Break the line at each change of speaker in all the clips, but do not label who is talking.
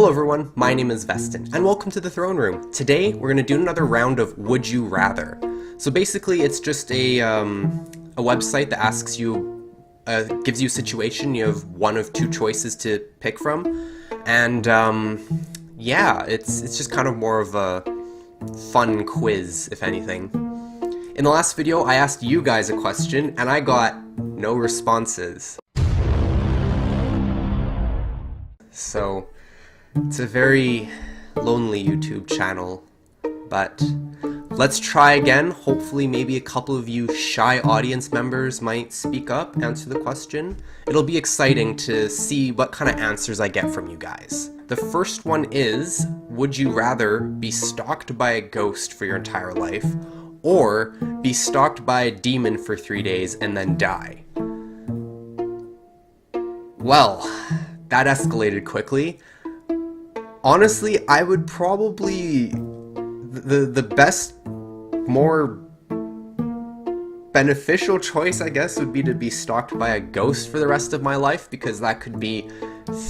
Hello everyone, my name is Veston, and welcome to the Throne Room. Today, we're going to do another round of Would You Rather. So basically, it's just a website that asks you, gives you a situation, you have one of two choices to pick from, and yeah, it's just kind of more of a fun quiz, if anything. In the last video, I asked you guys a question, and I got no responses. So, it's a very lonely YouTube channel, but let's try again. Hopefully maybe a couple of you shy audience members might speak up, answer the question. It'll be exciting to see what kind of answers I get from you guys. The first one is, would you rather be stalked by a ghost for your entire life, or be stalked by a demon for 3 days and then die? Well, that escalated quickly. Honestly, I would probably, the best, more beneficial choice, I guess, would be to be stalked by a ghost for the rest of my life, because that could be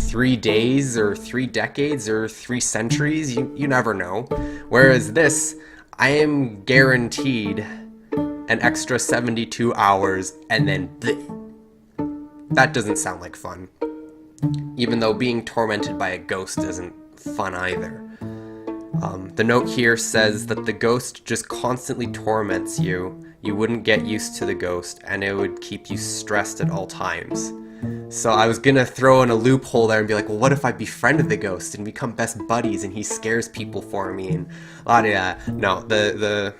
3 days or 3 decades or 3 centuries, you never know. Whereas this, I am guaranteed an extra 72 hours and then bleh. That doesn't sound like fun. Even though being tormented by a ghost isn't fun either. The note here says that the ghost just constantly torments you. You wouldn't get used to the ghost, and it would keep you stressed at all times. So I was gonna throw in a loophole there and be like, well, what if I befriended the ghost and become best buddies and he scares people for me and no, the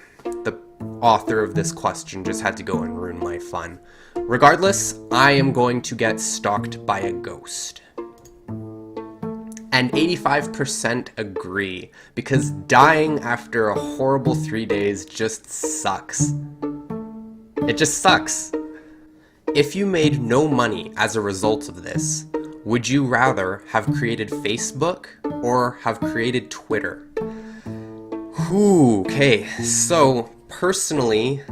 author of this question just had to go and ruin my fun. Regardless, I am going to get stalked by a ghost. And 85% agree, because dying after a horrible 3 days just sucks. It just sucks. If you made no money as a result of this, would you rather have created Facebook or have created Twitter? Okay, so personally,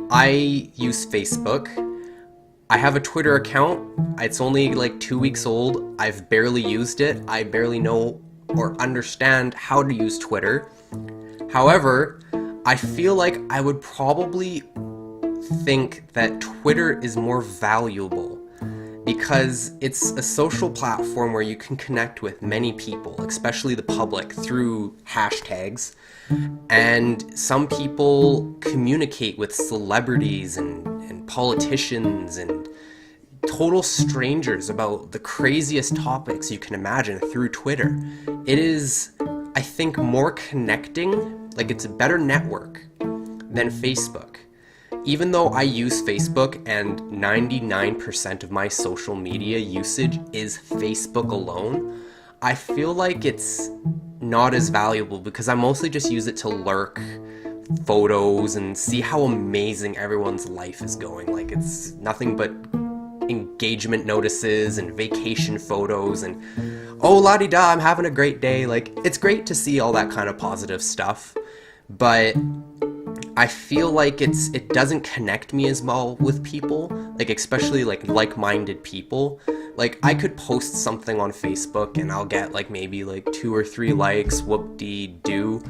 I use Facebook. I have a Twitter account. It's only like 2 weeks old. I've barely used it. I barely know or understand how to use Twitter. However, I feel like I would probably think that Twitter is more valuable because it's a social platform where you can connect with many people, especially the public, through hashtags. And some people communicate with celebrities and politicians and total strangers about the craziest topics you can imagine through Twitter. It is, I think, more connecting, like it's a better network than Facebook. Even though I use Facebook and 99% of my social media usage is Facebook alone, I feel like it's not as valuable because I mostly just use it to lurk photos and see how amazing everyone's life is going. Like, it's nothing but engagement notices and vacation photos and oh la-di-da, I'm having a great day. Like, it's great to see all that kind of positive stuff, but I feel like it doesn't connect me as well with people, like especially like-minded people. Like, I could post something on Facebook and I'll get like maybe like 2 or 3 likes, whoop-dee-doo.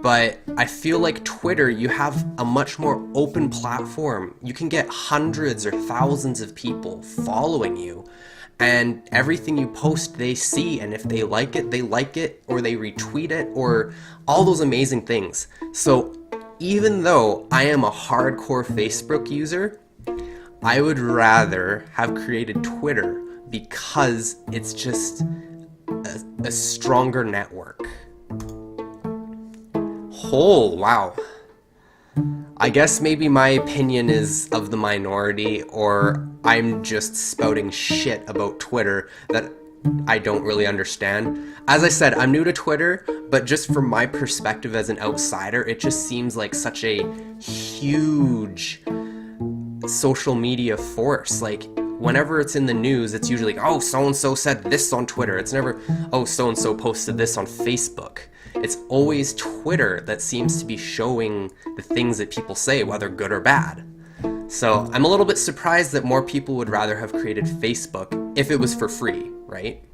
But I feel like Twitter, you have a much more open platform. You can get hundreds or thousands of people following you, and everything you post they see, and if they like it, or they retweet it, or all those amazing things. So even though I am a hardcore Facebook user, I would rather have created Twitter because it's just a stronger network. Oh, wow. I guess maybe my opinion is of the minority, or I'm just spouting shit about Twitter that I don't really understand. As I said, I'm new to Twitter, but just from my perspective as an outsider, it just seems like such a huge social media force. Like, whenever it's in the news, it's usually like, oh, so-and-so said this on Twitter. It's never, oh, so-and-so posted this on Facebook. It's always Twitter that seems to be showing the things that people say, whether good or bad. So I'm a little bit surprised that more people would rather have created Facebook if it was for free, right?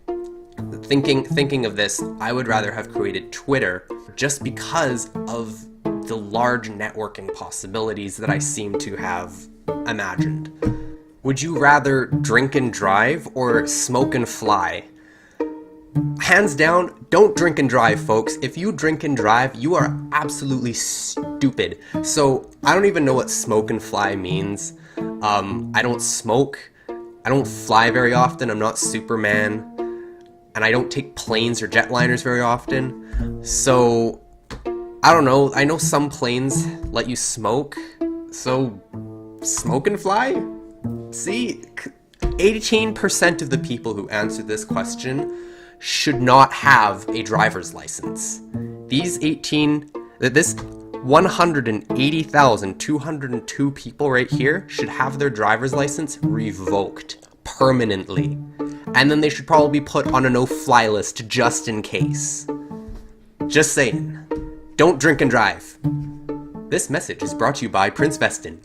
thinking of this, I would rather have created Twitter just because of the large networking possibilities that I seem to have imagined. Would you rather drink and drive or smoke and fly? Hands down, don't drink and drive, folks. If you drink and drive, you are absolutely stupid. So I don't even know what smoke and fly means. I don't smoke. I don't fly very often. I'm not Superman. And I don't take planes or jetliners very often. So I don't know. I know some planes let you smoke. So smoke and fly? See, 18% of the people who answered this question should not have a driver's license. This 180,202 people right here should have their driver's license revoked permanently. And then they should probably be put on a no-fly list just in case. Just saying. Don't drink and drive. This message is brought to you by Prince Veston.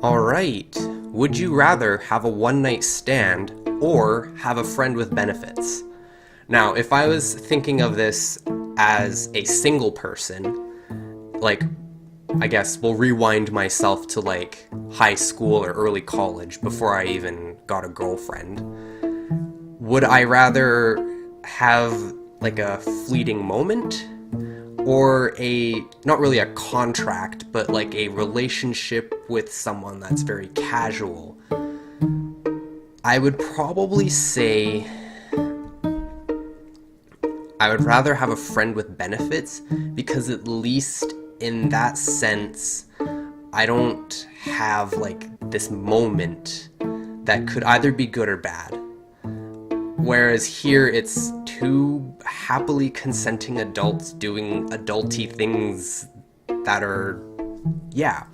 Alright, would you rather have a one-night stand or have a friend with benefits? Now, if I was thinking of this as a single person, like, I guess we'll rewind myself to like high school or early college before I even got a girlfriend. Would I rather have like a fleeting moment or not really a contract, but like a relationship with someone that's very casual? I would probably say I would rather have a friend with benefits, because at least in that sense, I don't have like this moment that could either be good or bad. Whereas here it's two happily consenting adults doing adulty things that are, yeah.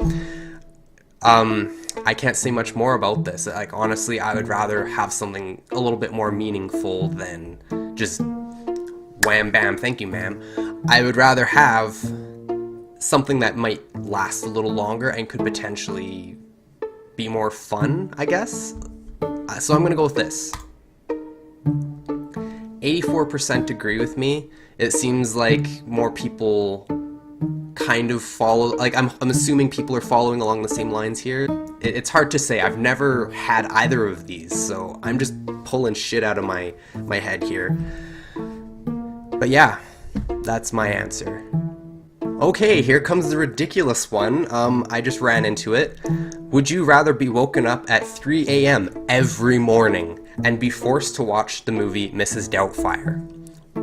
I can't say much more about this. Like, honestly, I would rather have something a little bit more meaningful than just wham bam, thank you ma'am. I would rather have something that might last a little longer and could potentially be more fun, I guess. So I'm gonna go with this. 84% agree with me. It seems like more people kind of follow, like I'm assuming people are following along the same lines here. It's hard to say. I've never had either of these, so I'm just pulling shit out of my head here. But yeah, that's my answer. Okay, here comes the ridiculous one. I just ran into it. Would you rather be woken up at 3 a.m. every morning and be forced to watch the movie Mrs. Doubtfire,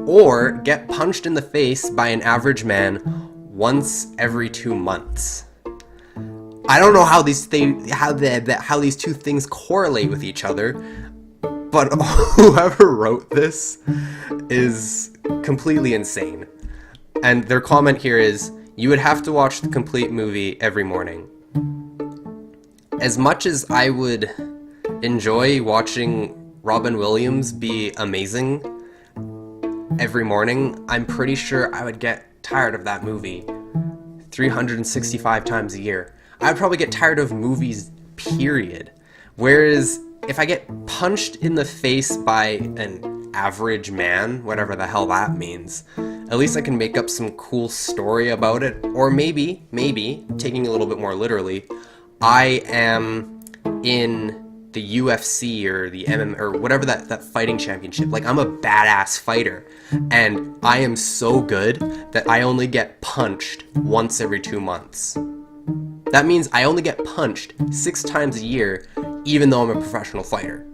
or get punched in the face by an average man once every 2 months? I don't know how these two things correlate with each other, but whoever wrote this is completely insane. And their comment here is, you would have to watch the complete movie every morning. As much as I would enjoy watching Robin Williams be amazing every morning, I'm pretty sure I would get tired of that movie 365 times a year. I would probably get tired of movies, period. Whereas if I get punched in the face by an average man, whatever the hell that means, at least I can make up some cool story about it. Or maybe, taking it a little bit more literally, I am in the UFC or the MMA or whatever that fighting championship. Like, I'm a badass fighter, and I am so good that I only get punched once every 2 months. That means I only get punched 6 times a year, even though I'm a professional fighter.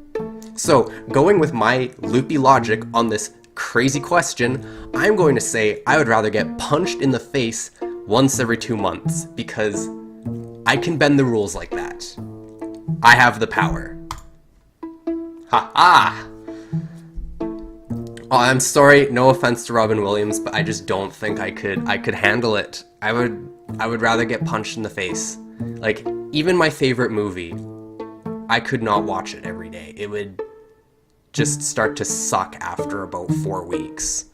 So, going with my loopy logic on this crazy question, I'm going to say I would rather get punched in the face once every 2 months, because I can bend the rules like that. I have the power. Ha ha! Oh, I'm sorry, no offense to Robin Williams, but I just don't think I could handle it. I would rather get punched in the face. Like, even my favorite movie, I could not watch it every day. It would just start to suck after about 4 weeks.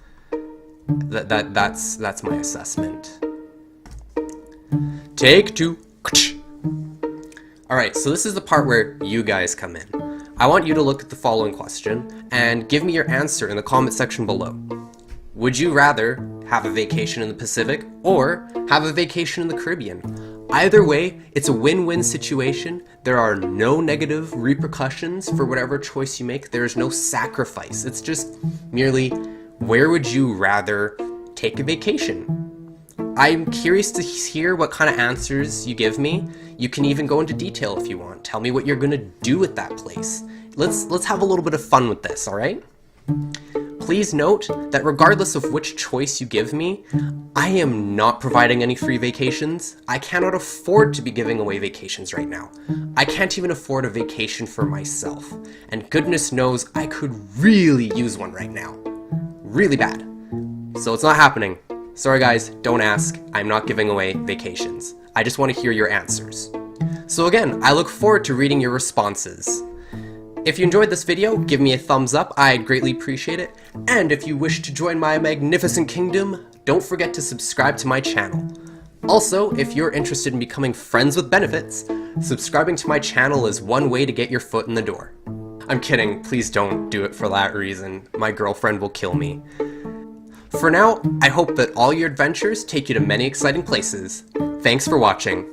That's my assessment. Take 2. Alright, so this is the part where you guys come in. I want you to look at the following question and give me your answer in the comment section below. Would you rather have a vacation in the Pacific or have a vacation in the Caribbean? Either way, it's a win-win situation. There are no negative repercussions for whatever choice you make. There is no sacrifice. It's just merely, where would you rather take a vacation? I'm curious to hear what kind of answers you give me. You can even go into detail if you want. Tell me what you're gonna do at that place. Let's have a little bit of fun with this, all right? Please note that regardless of which choice you give me, I am not providing any free vacations. I cannot afford to be giving away vacations right now. I can't even afford a vacation for myself. And goodness knows I could really use one right now. Really bad. So it's not happening. Sorry guys, don't ask. I'm not giving away vacations. I just want to hear your answers. So again, I look forward to reading your responses. If you enjoyed this video, give me a thumbs up, I'd greatly appreciate it. And if you wish to join my magnificent kingdom, don't forget to subscribe to my channel. Also, if you're interested in becoming friends with benefits, subscribing to my channel is one way to get your foot in the door. I'm kidding, please don't do it for that reason. My girlfriend will kill me. For now, I hope that all your adventures take you to many exciting places. Thanks for watching.